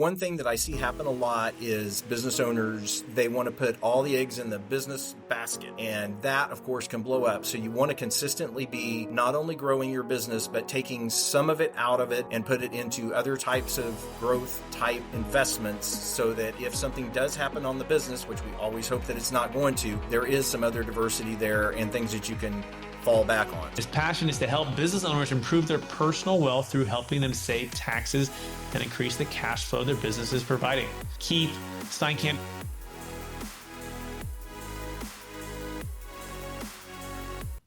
One thing that I see happen a lot is business owners, they want to put all the eggs in the business basket, and that of course can blow up. So you want to consistently be not only growing your business, but taking some of it out of it and put it into other types of growth type investments, so that if something does happen on the business, which we always hope that it's not going to, there is some other diversity there and things that you can fall back on. His passion is to help business owners improve their personal wealth through helping them save taxes and increase the cash flow their business is providing. Keith Steincamp.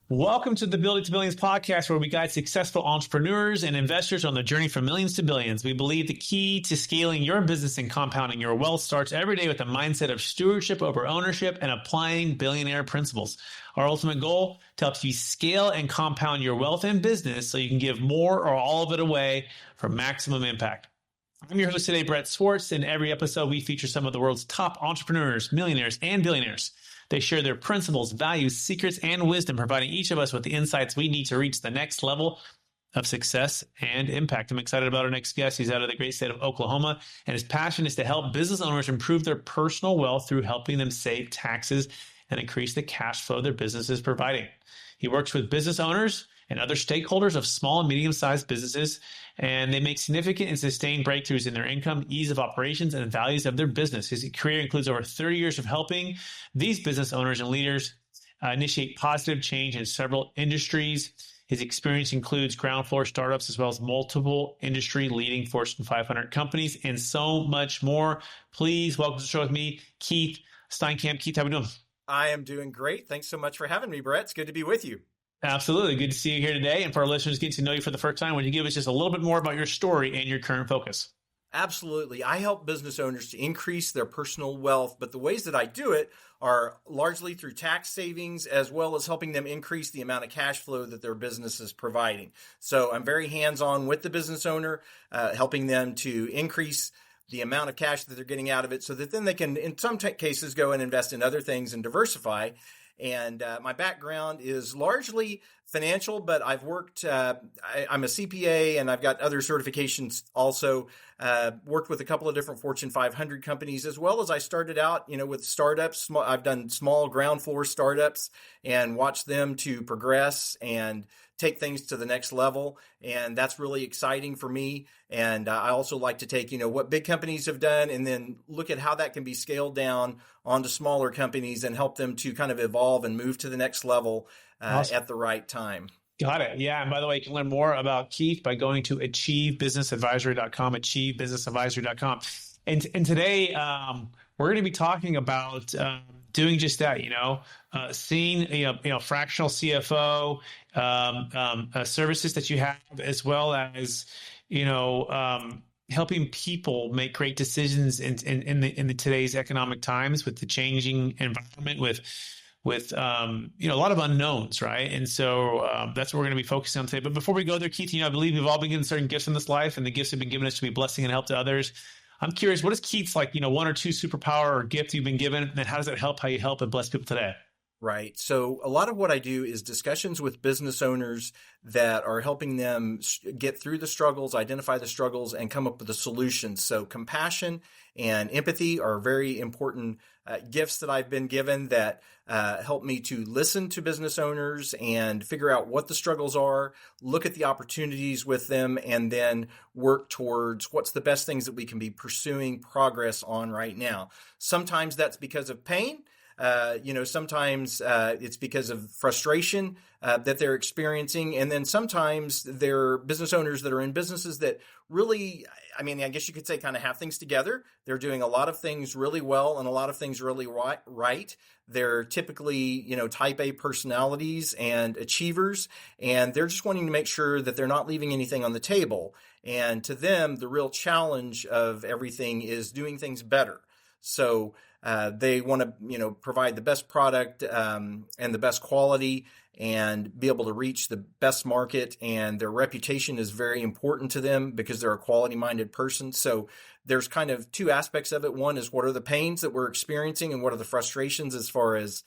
Welcome to the Building to Billions podcast, where we guide successful entrepreneurs and investors on the journey from millions to billions. We believe the key to scaling your business and compounding your wealth starts every day with a mindset of stewardship over ownership and applying billionaire principles. Our ultimate goal: to help you scale and compound your wealth and business so you can give more or all of it away for maximum impact. I'm your host today, Brett Swartz. In every episode, we feature some of the world's top entrepreneurs, millionaires, and billionaires. They share their principles, values, secrets, and wisdom, providing each of us with the insights we need to reach the next level of success and impact. I'm excited about our next guest. He's out of the great state of Oklahoma, and his passion is to help business owners improve their personal wealth through helping them save taxes and increase the cash flow their business is providing. He works with business owners and other stakeholders of small and medium-sized businesses, and they make significant and sustained breakthroughs in their income, ease of operations, and values of their business. His career includes over 30 years of helping these business owners and leaders initiate positive change in several industries. His experience includes ground floor startups, as well as multiple industry-leading Fortune 500 companies, and so much more. Please welcome to the show with me, Keith Steincamp. Keith, how are we doing? I am doing great. Thanks so much for having me, Brett. It's good to be with you. Absolutely. Good to see you here today. And for our listeners getting to know you for the first time, would you give us just a little bit more about your story and your current focus? Absolutely. I help business owners to increase their personal wealth, but the ways that I do it are largely through tax savings, as well as helping them increase the amount of cash flow that their business is providing. So I'm very hands-on with the business owner, helping them to increase the amount of cash that they're getting out of it, so that then they can, in some cases, go and invest in other things and diversify. And my background is largely financial, but I've worked, I'm a CPA, and I've got other certifications also. Worked with a couple of different Fortune 500 companies, as well as I started out, with startups. I've done small ground floor startups and watched them to progress and take things to the next level. And that's really exciting for me. And I also like to take, what big companies have done, and then look at how that can be scaled down onto smaller companies and help them to kind of evolve and move to the next level awesome. At the right time. Got it. Yeah. And by the way, you can learn more about Keith by going to achievebusinessadvisory.com, achievebusinessadvisory.com. And today we're going to be talking about doing just that, seeing, fractional CFO services that you have, as well as, helping people make great decisions in the today's economic times, with the changing environment, with a lot of unknowns, right? And so that's what we're going to be focusing on today. But before we go there, Keith, I believe we've all been given certain gifts in this life, and the gifts have been given us to be blessing and help to others. I'm curious, what is Keith's one or two superpower or gift you've been given, and how does it help how you help and bless people today? Right. So a lot of what I do is discussions with business owners that are helping them get through the struggles, identify the struggles, and come up with the solutions. So compassion and empathy are very important gifts that I've been given that help me to listen to business owners and figure out what the struggles are, look at the opportunities with them, and then work towards what's the best things that we can be pursuing progress on right now. Sometimes that's because of pain. Sometimes it's because of frustration that they're experiencing. And then sometimes they're business owners that are in businesses that really, I guess you could say, kind of have things together. They're doing a lot of things really well and a lot of things really right. They're typically, type A personalities and achievers, and they're just wanting to make sure that they're not leaving anything on the table. And to them, the real challenge of everything is doing things better. So they want to, provide the best product and the best quality, and be able to reach the best market. And their reputation is very important to them because they're a quality-minded person. So there's kind of two aspects of it. One is, what are the pains that we're experiencing, and what are the frustrations as far as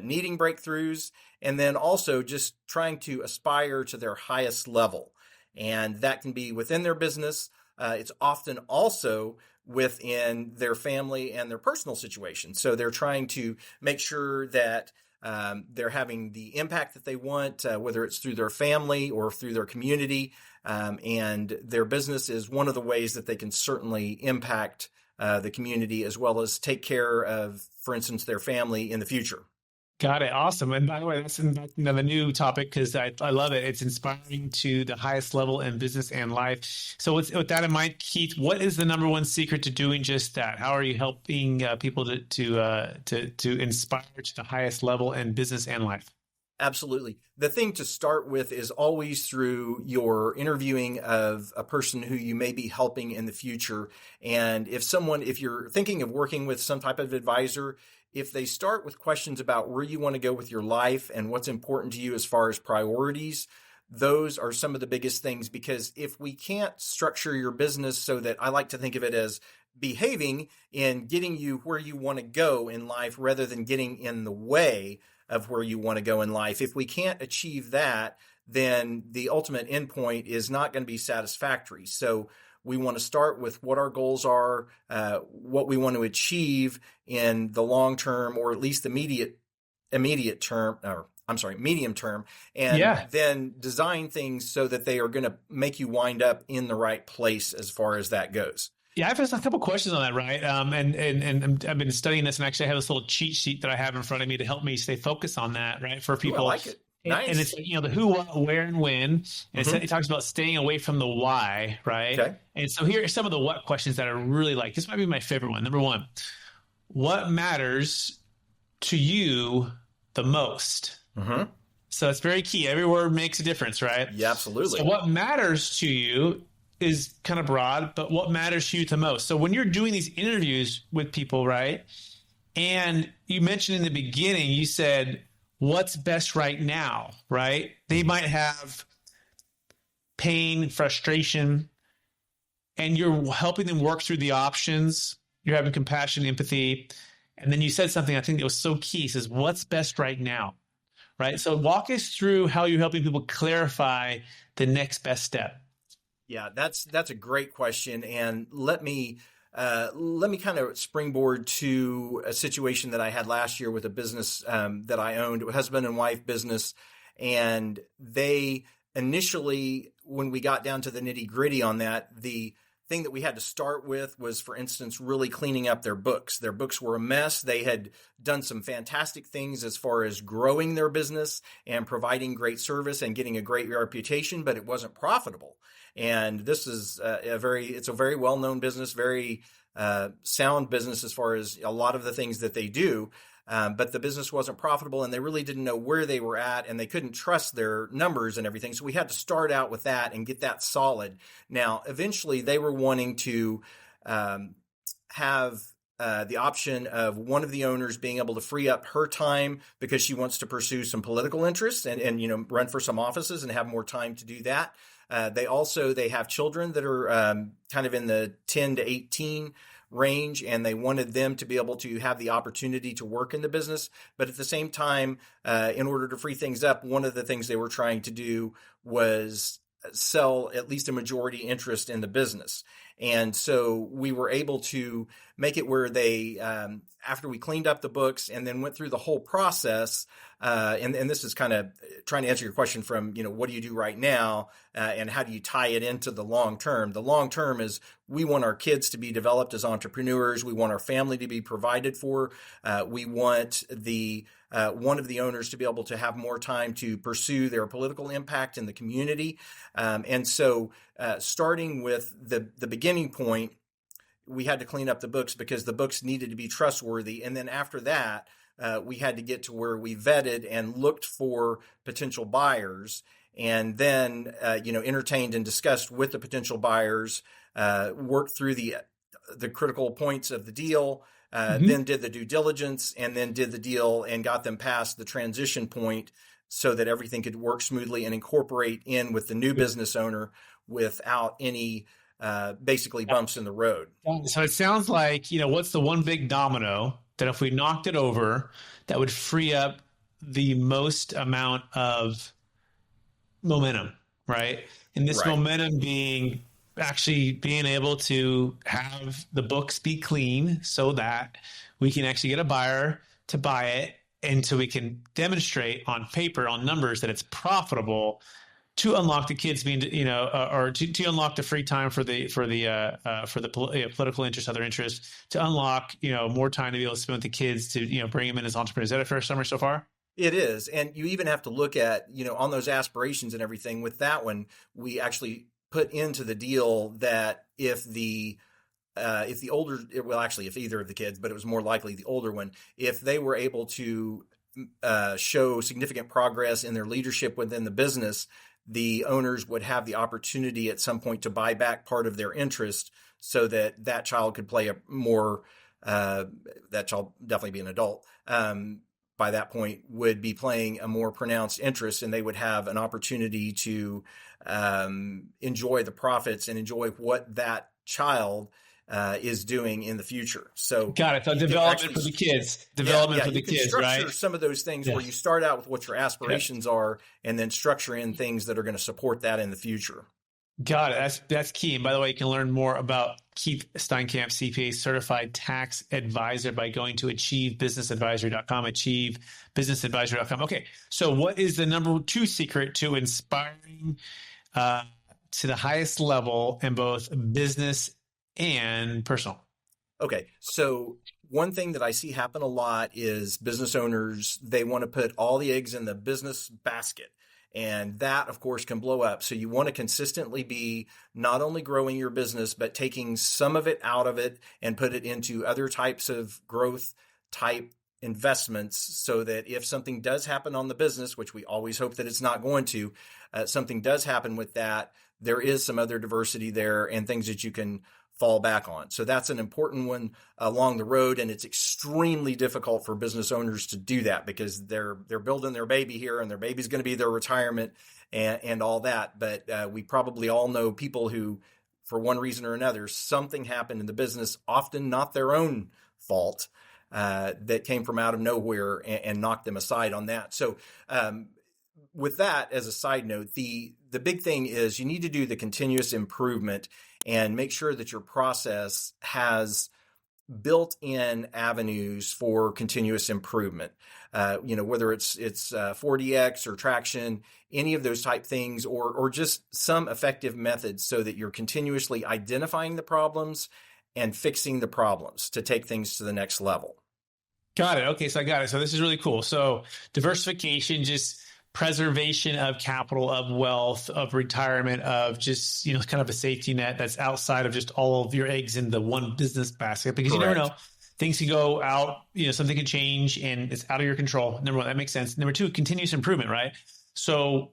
needing breakthroughs, and then also just trying to aspire to their highest level. And that can be within their business. It's often also within their family and their personal situation. So they're trying to make sure that they're having the impact that they want, whether it's through their family or through their community. And their business is one of the ways that they can certainly impact the community, as well as take care of, for instance, their family in the future. Got it. Awesome. And by the way, that's another new topic because I love it. It's inspiring to the highest level in business and life. So with that in mind, Keith, what is the number one secret to doing just that? How are you helping people to inspire to the highest level in business and life? Absolutely. The thing to start with is always through your interviewing of a person who you may be helping in the future. And if you're thinking of working with some type of advisor, if they start with questions about where you want to go with your life and what's important to you as far as priorities, those are some of the biggest things, because if we can't structure your business so that, I like to think of it as behaving in getting you where you want to go in life rather than getting in the way of where you want to go in life. If we can't achieve that, then the ultimate endpoint is not going to be satisfactory. So we want to start with what our goals are, what we want to achieve in the long term, or at least the medium term, and then design things so that they are going to make you wind up in the right place as far as that goes. Yeah, I've asked a couple questions on that, right? And I've been studying this, and actually I have this little cheat sheet that I have in front of me to help me stay focused on that, right? For people. Ooh, I like it. Nice. And it's, the who, what, where, and when. And it talks about staying away from the why, right? Okay. And so here are some of the what questions that I really like. This might be my favorite one. Number one, what matters to you the most? Mm-hmm. So it's very key. Every word makes a difference, right? Yeah, absolutely. So what matters to you is kind of broad, but what matters to you the most? So when you're doing these interviews with people, right? And you mentioned in the beginning, you said, what's best right now, right? They might have pain, frustration, and you're helping them work through the options. You're having compassion, empathy. And then you said something I think that was so key. It says, what's best right now, right? So walk us through how you're helping people clarify the next best step. Yeah, that's a great question. And let me kind of springboard to a situation that I had last year with a business that I owned, a husband and wife business. And they initially, when we got down to the nitty gritty on that, the thing that we had to start with was, for instance, really cleaning up their books. Their books were a mess. They had done some fantastic things as far as growing their business and providing great service and getting a great reputation, but it wasn't profitable. And this is it's a very well-known business, very sound business as far as a lot of the things that they do. But the business wasn't profitable, and they really didn't know where they were at, and they couldn't trust their numbers and everything. So we had to start out with that and get that solid. Now, eventually, they were wanting to have the option of one of the owners being able to free up her time because she wants to pursue some political interests and run for some offices and have more time to do that. They have children that are kind of in the 10 to 18 range, and they wanted them to be able to have the opportunity to work in the business. But at the same time, in order to free things up, one of the things they were trying to do was sell at least a majority interest in the business. And so we were able to make it where they, after we cleaned up the books and then went through the whole process, and this is kind of trying to answer your question from, what do you do right now, and how do you tie it into the long term? The long term is we want our kids to be developed as entrepreneurs. We want our family to be provided for. We want one of the owners to be able to have more time to pursue their political impact in the community. And so starting with the beginning point, we had to clean up the books because the books needed to be trustworthy. And then after that, we had to get to where we vetted and looked for potential buyers, and then entertained and discussed with the potential buyers, worked through the critical points of the deal, then did the due diligence, and then did the deal and got them past the transition point so that everything could work smoothly and incorporate in with the new business owner without any basically bumps in the road. So it sounds like, what's the one big domino that if we knocked it over, that would free up the most amount of momentum, right? And this momentum being actually being able to have the books be clean so that we can actually get a buyer to buy it, and so we can demonstrate on paper, on numbers, that it's profitable to unlock the kids being, or to unlock the free time for the political interest, other interests, to unlock, more time to be able to spend with the kids, to, bring them in as entrepreneurs. Is that a fair summary so far? It is. And you even have to look at, on those aspirations and everything. With that one, we actually put into the deal that if the older, well, actually, if either of the kids, but it was more likely the older one, if they were able to show significant progress in their leadership within the business, the owners would have the opportunity at some point to buy back part of their interest, so that that child could play a more, that child definitely be an adult, by that point would be playing a more pronounced interest, and they would have an opportunity to enjoy the profits and enjoy what that child is doing in the future. So got it. So development for the kids, development for the kids, structure right? Some of those things where you start out with what your aspirations are, and then structure in things that are going to support that in the future. Got it. That's key. And by the way, you can learn more about Keith Steincamp, CPA Certified Tax Advisor, by going to achievebusinessadvisory.com, achievebusinessadvisory.com. Okay, so what is the number 2 secret to inspiring to the highest level in both business and personal? Okay, so one thing that I see happen a lot is business owners, they want to put all the eggs in the business basket. And that, of course, can blow up. So you want to consistently be not only growing your business, but taking some of it out of it and put it into other types of growth type investments, so that if something does happen on the business, which we always hope that it's not going to, something does happen with that, there is some other diversity there and things that you can fall back on. So that's an important one along the road, and it's extremely difficult for business owners to do that, because they're building their baby here, and their baby's going to be their retirement and all that. But we probably all know people who, for one reason or another, something happened in the business, often not their own fault, that came from out of nowhere and knocked them aside on that. So with that as a side note, the big thing is you need to do the continuous improvement and make sure that your process has built-in avenues for continuous improvement. Whether it's 4DX or traction, any of those type things, or just some effective methods, so that you're continuously identifying the problems and fixing the problems to take things to the next level. Got it. Okay, so I got it. So this is really cool. So diversification, just preservation of capital, of wealth, of retirement, of just, kind of a safety net that's outside of just all of your eggs in the one business basket, because Correct. You never know. Things can go out, something can change and it's out of your control. Number one, that makes sense. Number two, continuous improvement, right? So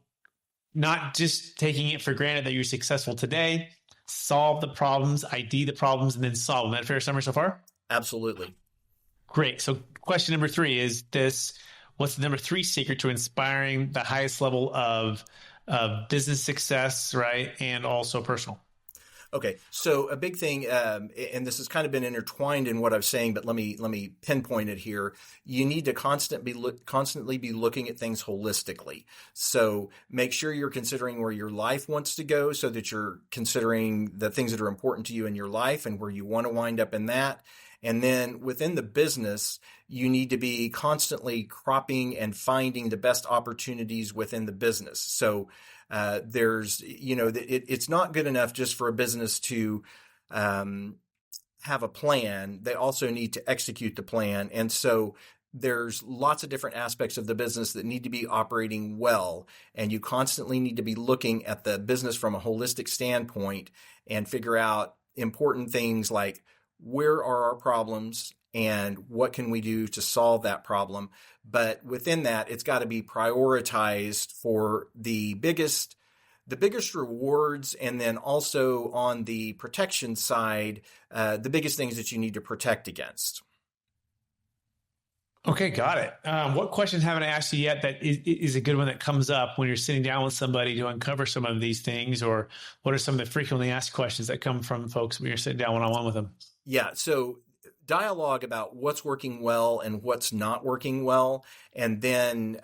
not just taking it for granted that you're successful today, solve the problems, ID the problems, and then solve them. Is that a fair summary so far? Absolutely. Great. So question number 3 is this: what's the number 3 secret to inspiring the highest level of business success, right? And also personal. Okay, so a big thing, and this has kind of been intertwined in what I'm saying, but let me pinpoint it here. You need to constantly be looking at things holistically. So make sure you're considering where your life wants to go, so that you're considering the things that are important to you in your life and where you want to wind up in that. And then within the business, you need to be constantly cropping and finding the best opportunities within the business. So it's not good enough just for a business to have a plan. They also need to execute the plan. And so there's lots of different aspects of the business that need to be operating well. And you constantly need to be looking at the business from a holistic standpoint and figure out important things like, where are our problems and what can we do to solve that problem? But within that, it's got to be prioritized for the biggest rewards, and then also on the protection side, the biggest things that you need to protect against. Okay, got it. What questions haven't I asked you yet that is a good one that comes up when you're sitting down with somebody to uncover some of these things? Or what are some of the frequently asked questions that come from folks when you're sitting down one-on-one with them? Yeah, so dialogue about what's working well and what's not working well. And then,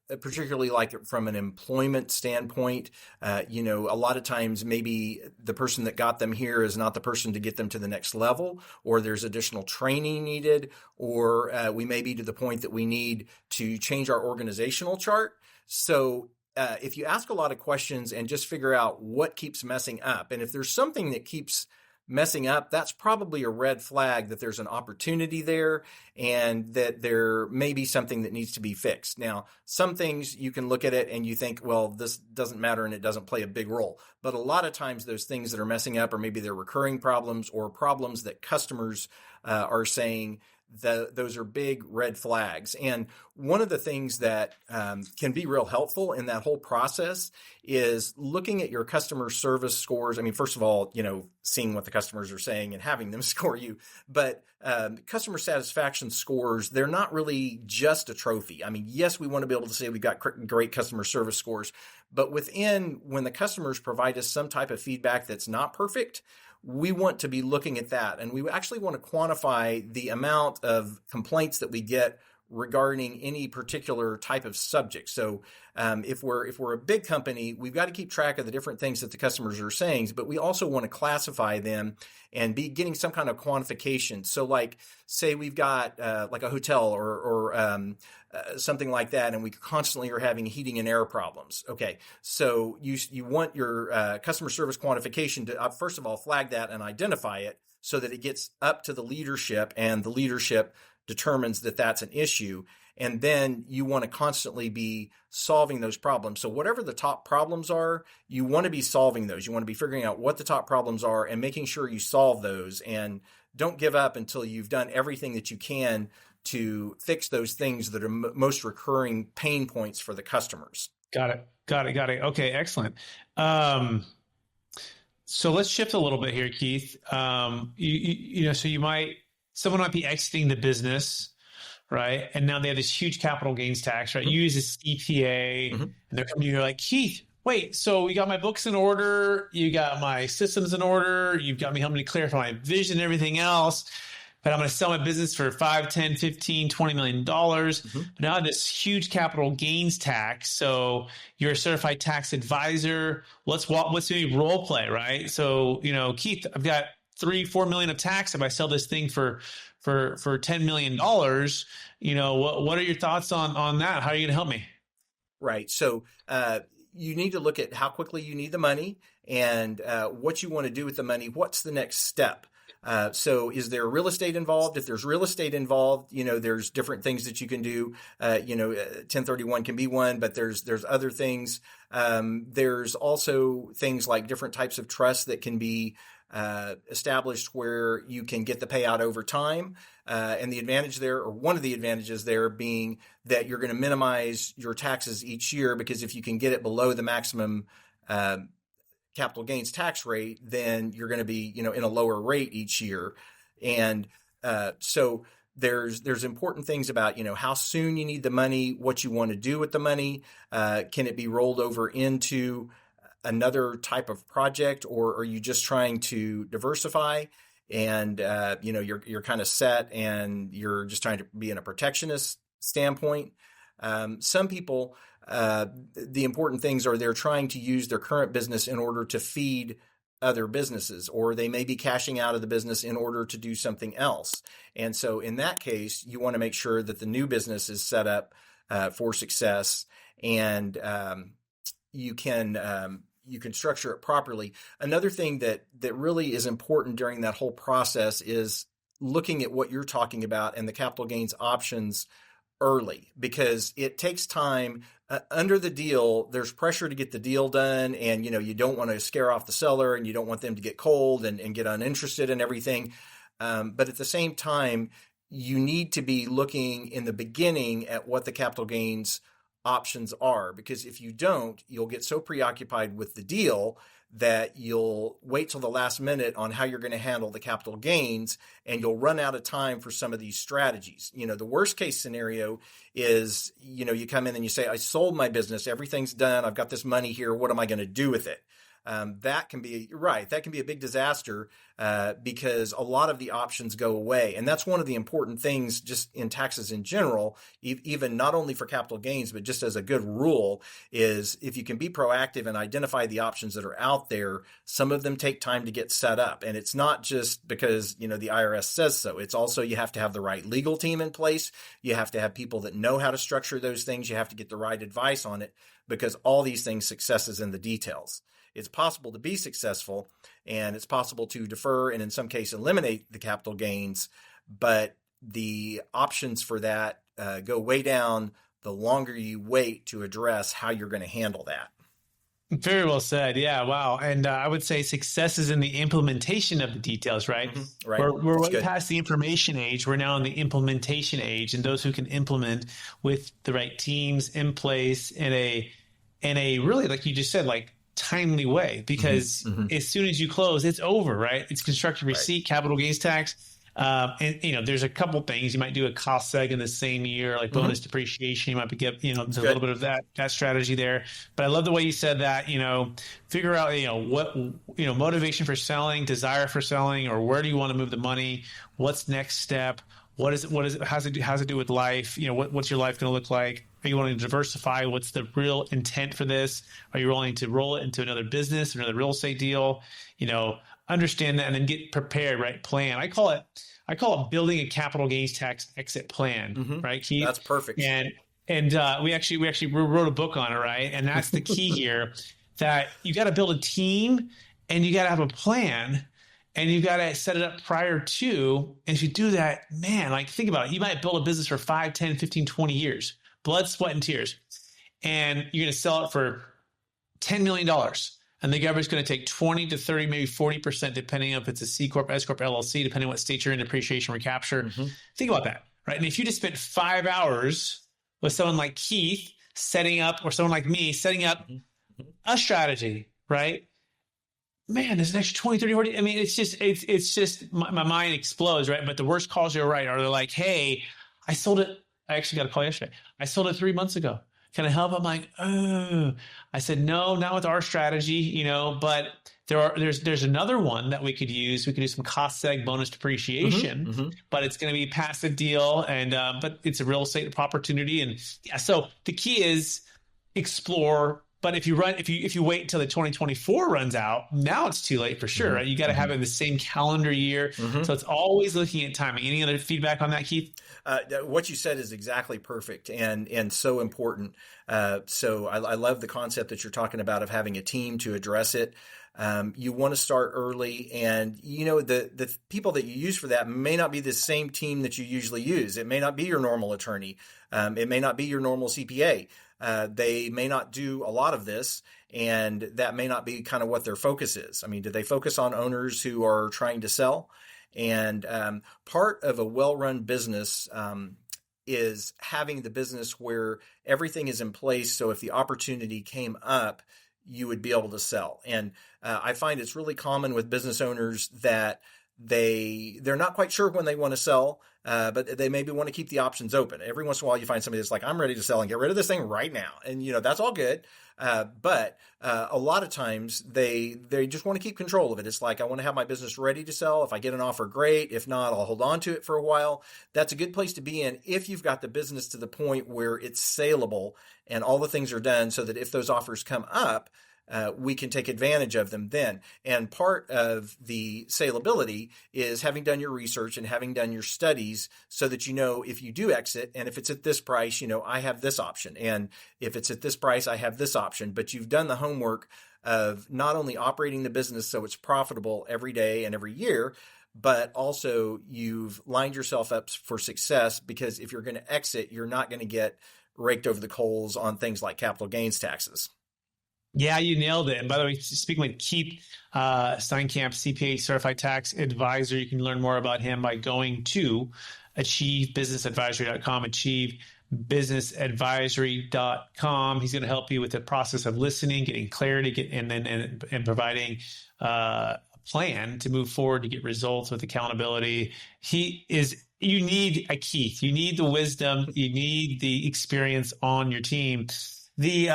particularly like from an employment standpoint, a lot of times maybe the person that got them here is not the person to get them to the next level, or there's additional training needed, or we may be to the point that we need to change our organizational chart. So if you ask a lot of questions and just figure out what keeps messing up, and if there's something that keeps messing up, that's probably a red flag that there's an opportunity there and that there may be something that needs to be fixed. Now, some things you can look at it and you think, well, this doesn't matter and it doesn't play a big role. But a lot of times those things that are messing up, or maybe they're recurring problems or problems that customers are saying, those are big red flags. And one of the things that can be real helpful in that whole process is looking at your customer service scores. I mean, first of all, seeing what the customers are saying and having them score you. But customer satisfaction scores, they're not really just a trophy. I mean, yes, we want to be able to say we've got great customer service scores, but when the customers provide us some type of feedback that's not perfect, we want to be looking at that. And we actually want to quantify the amount of complaints that we get regarding any particular type of subject. So if we're a big company, we've got to keep track of the different things that the customers are saying, but we also want to classify them and be getting some kind of quantification. So like, say we've got like a hotel or something like that, and we constantly are having heating and air problems. Okay, so you want your customer service quantification to first of all flag that and identify it so that it gets up to the leadership, and the leadership determines that that's an issue. And then you want to constantly be solving those problems. So whatever the top problems are, you want to be solving those. You want to be figuring out what the top problems are and making sure you solve those. And don't give up until you've done everything that you can to fix those things that are most recurring pain points for the customers. Got it. Okay, excellent. So let's shift a little bit here, Keith. So someone might be exiting the business, right? And now they have this huge capital gains tax, right? Mm-hmm. You use a CPA, and they're coming to you like, Keith, wait, so you got my books in order, you got my systems in order, you've got me helping me clarify my vision and everything else, but I'm going to sell my business for $5, $10, $15, $20 million. Mm-hmm. But now this huge capital gains tax. So you're a certified tax advisor. Let's do role play, right? So, Keith, I've got $3-4 million of tax if I sell this thing for $10 million. What are your thoughts on that? How are you going to help me? Right. So you need to look at how quickly you need the money and what you want to do with the money. What's the next step? So is there real estate involved? If there's real estate involved, there's different things that you can do. 1031 can be one, but there's other things. There's also things like different types of trusts that can be established where you can get the payout over time. And the advantage there, or one of the advantages there, being that you're going to minimize your taxes each year, because if you can get it below the maximum capital gains tax rate, then you're going to be, in a lower rate each year. And so there's important things about, how soon you need the money, what you want to do with the money. Can it be rolled over into another type of project, or are you just trying to diversify and, you're kind of set and you're just trying to be in a protectionist standpoint? Some people, the important things are they're trying to use their current business in order to feed other businesses, or they may be cashing out of the business in order to do something else. And so in that case, you want to make sure that the new business is set up for success, and you can structure it properly. Another thing that really is important during that whole process is looking at what you're talking about and the capital gains options early, because it takes time. Under the deal, there's pressure to get the deal done, and you don't want to scare off the seller, and you don't want them to get cold and get uninterested in everything. But at the same time, you need to be looking in the beginning at what the capital gains options are, because if you don't, you'll get so preoccupied with the deal that you'll wait till the last minute on how you're going to handle the capital gains, and you'll run out of time for some of these strategies. The worst case scenario is, you come in and you say, I sold my business, everything's done, I've got this money here, what am I going to do with it? That can be a big disaster. because a lot of the options go away. And that's one of the important things just in taxes in general, even not only for capital gains, but just as a good rule, is if you can be proactive and identify the options that are out there, some of them take time to get set up. And it's not just because, the IRS says so. It's also you have to have the right legal team in place. You have to have people that know how to structure those things. You have to get the right advice on it, because all these things, success is in the details. It's possible to be successful, and it's possible to defer and in some case eliminate the capital gains, but the options for that go way down the longer you wait to address how you're going to handle that. Very well said. Yeah. Wow. And I would say success is in the implementation of the details, right? Mm-hmm. Right. We're way past the information age. We're now in the implementation age, and those who can implement with the right teams in place in a really, like you just said, like timely way, because as soon as you close, it's over, right? It's constructive receipt, capital gains tax. And there's a couple things you might do a cost seg in the same year, like bonus depreciation. You might be get, there's a little bit of that strategy there. But I love the way you said that, figure out, what, motivation for selling, desire for selling, or where do you want to move the money? What's next step? What is it? How's it do with life? What's your life going to look like? Are you wanting to diversify? What's the real intent for this? Are you willing to roll it into another business, another real estate deal? Understand that and then get prepared, right? Plan. I call it building a capital gains tax exit plan, right, Keith? That's perfect. And we actually wrote a book on it, right? And that's the key here, that you got to build a team and you got to have a plan. And you got to set it up prior to, and if you do that, man, like think about it. You might build a business for 5, 10, 15, 20 years, blood, sweat, and tears. And you're going to sell it for $10 million. And the government's going to take 20 to 30, maybe 40%, depending on if it's a C Corp, S Corp, LLC, depending on what state you're in, depreciation, recapture. Think about that, right? And if you just spent 5 hours with someone like Keith setting up, or someone like me setting up a strategy, right? Man, there's an extra 20, 30, 40. I mean, it's just my mind explodes, right? But the worst calls, you're right, are they're like, hey, I sold it. I actually got a call yesterday. I sold it 3 months ago. Can I help? I'm like, oh. I said, no, not with our strategy, but there's another one that we could use. We could do some cost seg bonus depreciation, but it's going to be a passive deal, and but it's a real estate opportunity. And yeah, so the key is explore. But if you wait until the 2024 runs out, now it's too late for sure, right? You got to have it in the same calendar year. So it's always looking at timing. Any other feedback on that, Keith? What you said is exactly perfect and so important. So I love the concept that you're talking about of having a team to address it. You want to start early, and the people that you use for that may not be the same team that you usually use. It may not be your normal attorney. It may not be your normal CPA. They may not do a lot of this, and that may not be kind of what their focus is. I mean, do they focus on owners who are trying to sell? And part of a well-run business is having the business where everything is in place. So if the opportunity came up, you would be able to sell. And I find it's really common with business owners that they're not quite sure when they want to sell, but they maybe want to keep the options open. Every once in a while, you find somebody that's like, I'm ready to sell and get rid of this thing right now. And, that's all good. But a lot of times they just want to keep control of it. It's like, I want to have my business ready to sell. If I get an offer, great. If not, I'll hold on to it for a while. That's a good place to be in if you've got the business to the point where it's saleable and all the things are done so that if those offers come up, we can take advantage of them then. And part of the saleability is having done your research and having done your studies so that if you do exit, and if it's at this price, I have this option. And if it's at this price, I have this option. But you've done the homework of not only operating the business so it's profitable every day and every year, but also you've lined yourself up for success, because if you're going to exit, you're not going to get raked over the coals on things like capital gains taxes. Yeah, you nailed it. And by the way, speaking with Keith Steincamp, CPA Certified Tax Advisor, you can learn more about him by going to achievebusinessadvisory.com, achievebusinessadvisory.com. He's going to help you with the process of listening, getting clarity, and providing a plan to move forward to get results with accountability. You need a Keith. You need the wisdom. You need the experience on your team. The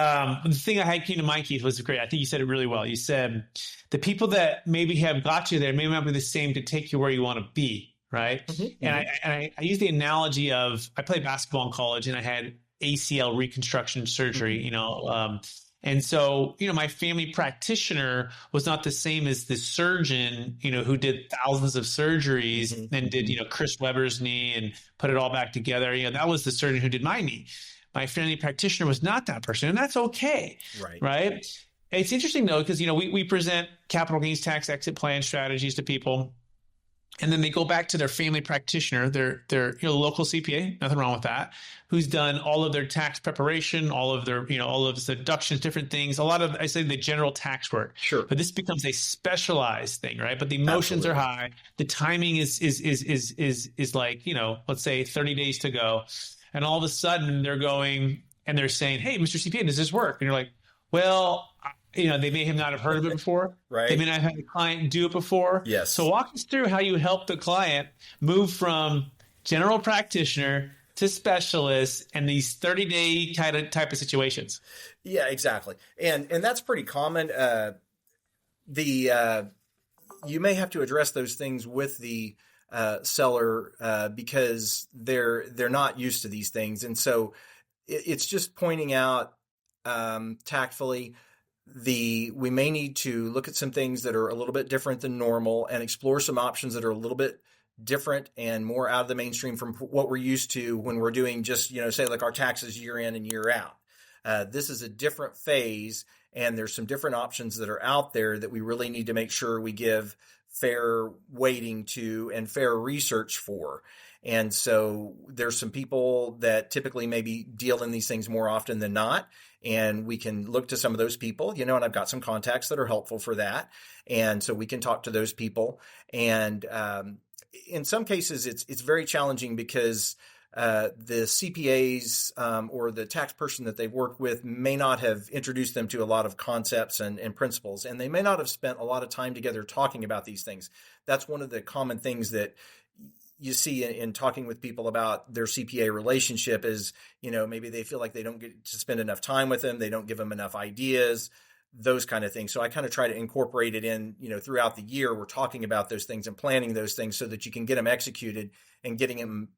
thing I had came to mind, Keith, was great. I think you said it really well. You said the people that maybe have got you there may not be the same to take you where you want to be, right? Mm-hmm, And mm-hmm. I use the analogy of I played basketball in college and I had ACL reconstruction surgery, Mm-hmm. and so, my family practitioner was not the same as the surgeon, who did thousands of surgeries Mm-hmm. and did, Chris Webber's knee and put it all back together. That was the surgeon who did my knee. My family practitioner was not that person, and that's okay, Right. right? It's interesting though, because we present capital gains tax exit plan strategies to people, and then they go back to their family practitioner, their local CPA, nothing wrong with that, who's done all of their tax preparation, all of their all of the deductions, different things. A lot of, I say, the general tax work. Sure. But this becomes a specialized thing, right? But the emotions Absolutely. are high. The timing is like, let's say 30 days to go, and all of a sudden they're going and they're saying, "Hey, Mr. CPA, does this work?" And you're like, "Well." They may have not have heard of it before. Right. They may not have had a client do it before. Yes. So walk us through how you help the client move from general practitioner to specialist and these 30-day type of situations. Yeah, exactly. And that's pretty common. You may have to address those things with the seller because they're not used to these things. And so it's just pointing out tactfully we may need to look at some things that are a little bit different than normal and explore some options that are a little bit different and more out of the mainstream from what we're used to when we're doing just, say like our taxes year in and year out. This is a different phase, and there's some different options that are out there that we really need to make sure we give fair weighting to and fair research for. And so there's some people that typically maybe deal in these things more often than not. And we can look to some of those people, and I've got some contacts that are helpful for that. And so we can talk to those people. And in some cases, it's very challenging because the CPAs or the tax person that they've worked with may not have introduced them to a lot of concepts and principles, and they may not have spent a lot of time together talking about these things. That's one of the common things that you see in talking with people about their CPA relationship is, maybe they feel like they don't get to spend enough time with them. They don't give them enough ideas, those kind of things. So I kind of try to incorporate it in, throughout the year. We're talking about those things and planning those things so that you can get them executed and getting them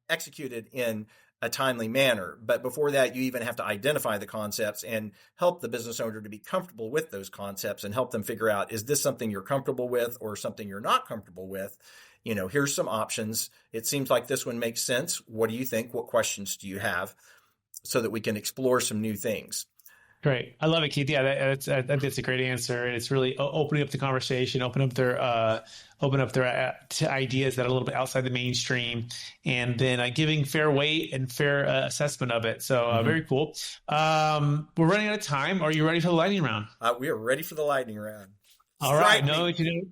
executed in a timely manner. But before that, you even have to identify the concepts and help the business owner to be comfortable with those concepts and help them figure out, is this something you're comfortable with or something you're not comfortable with? Here's some options. It seems like this one makes sense. What do you think? What questions do you have? So that we can explore some new things. Great. I love it, Keith. Yeah, that's a great answer. And it's really opening up the conversation, open up their to ideas that are a little bit outside the mainstream, and then giving fair weight and fair assessment of it. So very cool. We're running out of time. Are you ready for the lightning round? We are ready for the lightning round. All right. Know what you know.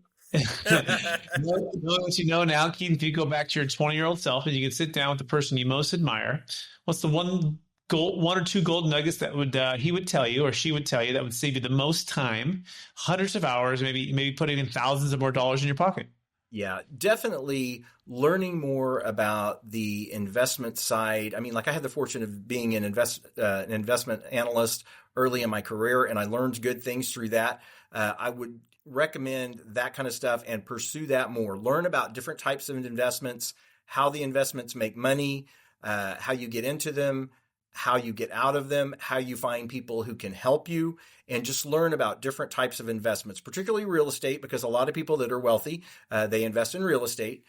know what you know now, Keith. If you go back to your 20-year-old self and you can sit down with the person you most admire, what's the one or two gold nuggets that would he would tell you or she would tell you that would save you the most time, hundreds of hours, maybe putting in thousands of more dollars in your pocket? Yeah, definitely learning more about the investment side. I mean, like I had the fortune of being an investment analyst early in my career, and I learned good things through that. I would recommend that kind of stuff and pursue that more. Learn about different types of investments, how the investments make money, how you get into them, how you get out of them, how you find people who can help you, and just learn about different types of investments, particularly real estate, because a lot of people that are wealthy, they invest in real estate.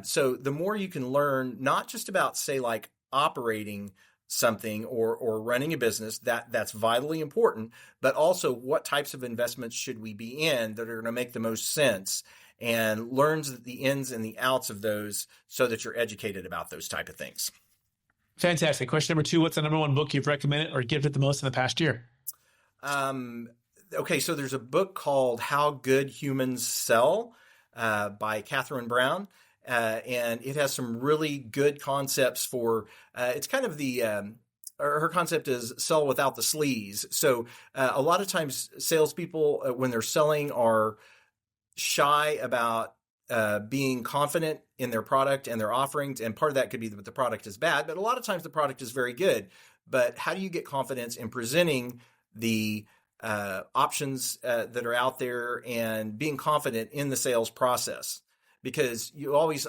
So the more you can learn, not just about, say, like operating something or running a business, that's vitally important, but also what types of investments should we be in that are going to make the most sense, and learns the ins and the outs of those so that you're educated about those type of things. Fantastic. Question number 2, what's the number one book you've recommended or gifted the most in the past year? Okay, so there's a book called How Good Humans Sell by Catherine Brown. And it has some really good concepts for, it's kind of her concept is sell without the sleaze. So a lot of times salespeople, when they're selling, are shy about being confident in their product and their offerings. And part of that could be that the product is bad, but a lot of times the product is very good. but how do you get confidence in presenting the options that are out there and being confident in the sales process? Because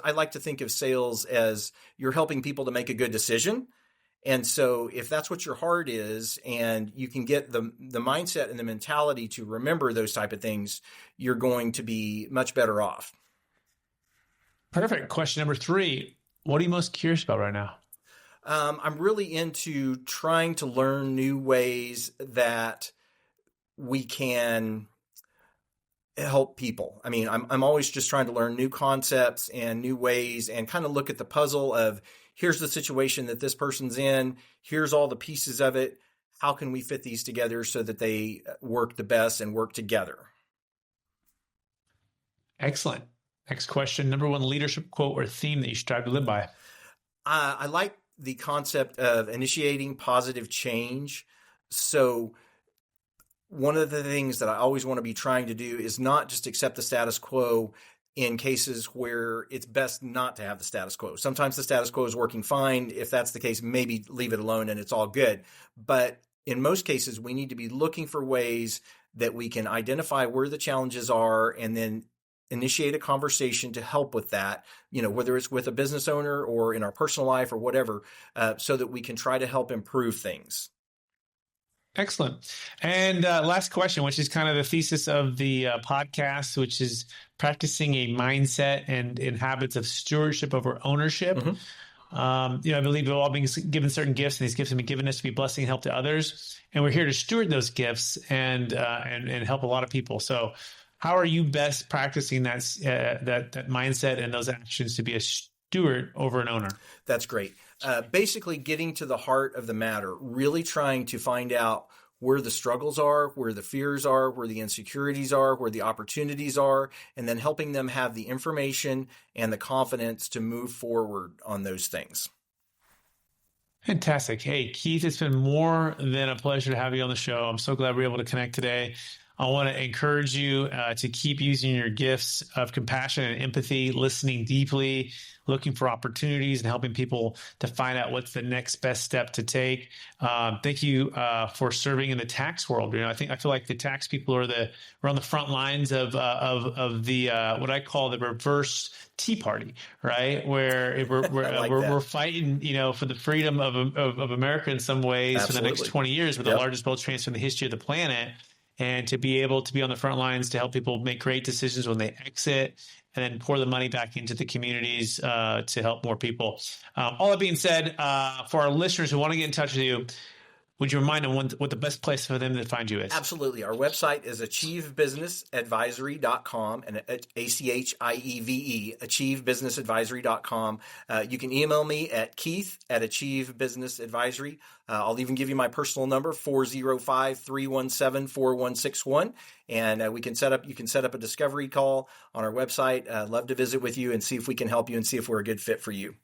I like to think of sales as you're helping people to make a good decision. And so if that's what your heart is, and you can get the mindset and the mentality to remember those type of things, you're going to be much better off. Perfect. Question number 3. What are you most curious about right now? I'm really into trying to learn new ways that we can help people. I mean, I'm always just trying to learn new concepts and new ways and kind of look at the puzzle of, here's the situation that this person's in, here's all the pieces of it. How can we fit these together so that they work the best and work together? Excellent. Next question. Number 1 leadership quote or theme that you strive to live by. I like the concept of initiating positive change. So one of the things that I always want to be trying to do is not just accept the status quo in cases where it's best not to have the status quo. Sometimes the status quo is working fine. If that's the case, maybe leave it alone and it's all good. But in most cases, we need to be looking for ways that we can identify where the challenges are and then initiate a conversation to help with that, whether it's with a business owner or in our personal life or whatever, so that we can try to help improve things. Excellent. And last question, which is kind of the thesis of the podcast, which is practicing a mindset and habits of stewardship over ownership. Mm-hmm. I believe we've all been given certain gifts, and these gifts have been given us to be blessing and help to others. And we're here to steward those gifts and help a lot of people. So how are you best practicing that mindset and those actions to be a steward over an owner? That's great. Basically getting to the heart of the matter, really trying to find out where the struggles are, where the fears are, where the insecurities are, where the opportunities are, and then helping them have the information and the confidence to move forward on those things. Fantastic. Hey, Keith, it's been more than a pleasure to have you on the show. I'm so glad we were able to connect today. I want to encourage you to keep using your gifts of compassion and empathy, listening deeply, looking for opportunities, and helping people to find out what's the next best step to take. Thank you for serving in the tax world. I feel like the tax people are on the front lines of the what I call the reverse Tea Party, right? Where we're fighting, for the freedom of America in some ways. Absolutely. For the next 20 years, with the largest wealth transfer in the history of the planet. And to be able to be on the front lines to help people make great decisions when they exit, and then pour the money back into the communities to help more people. All that being said, for our listeners who want to get in touch with you, would you remind them what the best place for them to find you is? Absolutely. Our website is achievebusinessadvisory.com, and ACHIEVE, achievebusinessadvisory.com. You can email me at keith@achievebusinessadvisory. I'll even give you my personal number, 405-317-4161. And you can set up a discovery call on our website. Love to visit with you and see if we can help you and see if we're a good fit for you.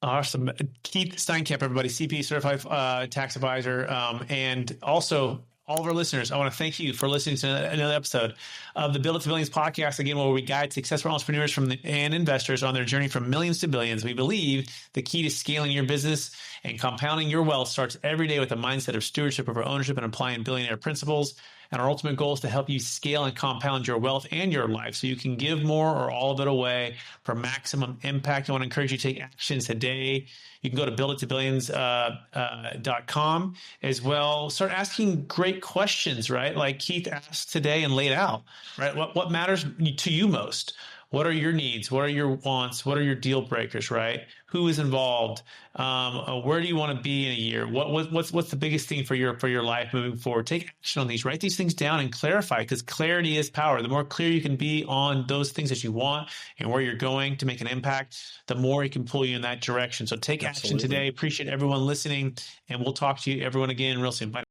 Awesome. Keith Steincamp, everybody, CPA certified tax advisor. And also all of our listeners, I want to thank you for listening to another episode of the Build It to Billions podcast, again, where we guide successful entrepreneurs and investors on their journey from millions to billions. We believe the key to scaling your business and compounding your wealth starts every day with a mindset of stewardship over ownership and applying billionaire principles. And our ultimate goal is to help you scale and compound your wealth and your life so you can give more or all of it away for maximum impact. I want to encourage you to take action today. You can go to buildittobillions.com as well. Start asking great questions, right? Like Keith asked today and laid out, right? What matters to you most? What are your needs? What are your wants? What are your deal breakers, right? Who is involved? Where do you want to be in a year? What's the biggest thing for your life moving forward? Take action on these. Write these things down and clarify, because clarity is power. The more clear you can be on those things that you want and where you're going to make an impact, the more it can pull you in that direction. So take action today. Appreciate everyone listening, and we'll talk to you everyone again real soon. Bye.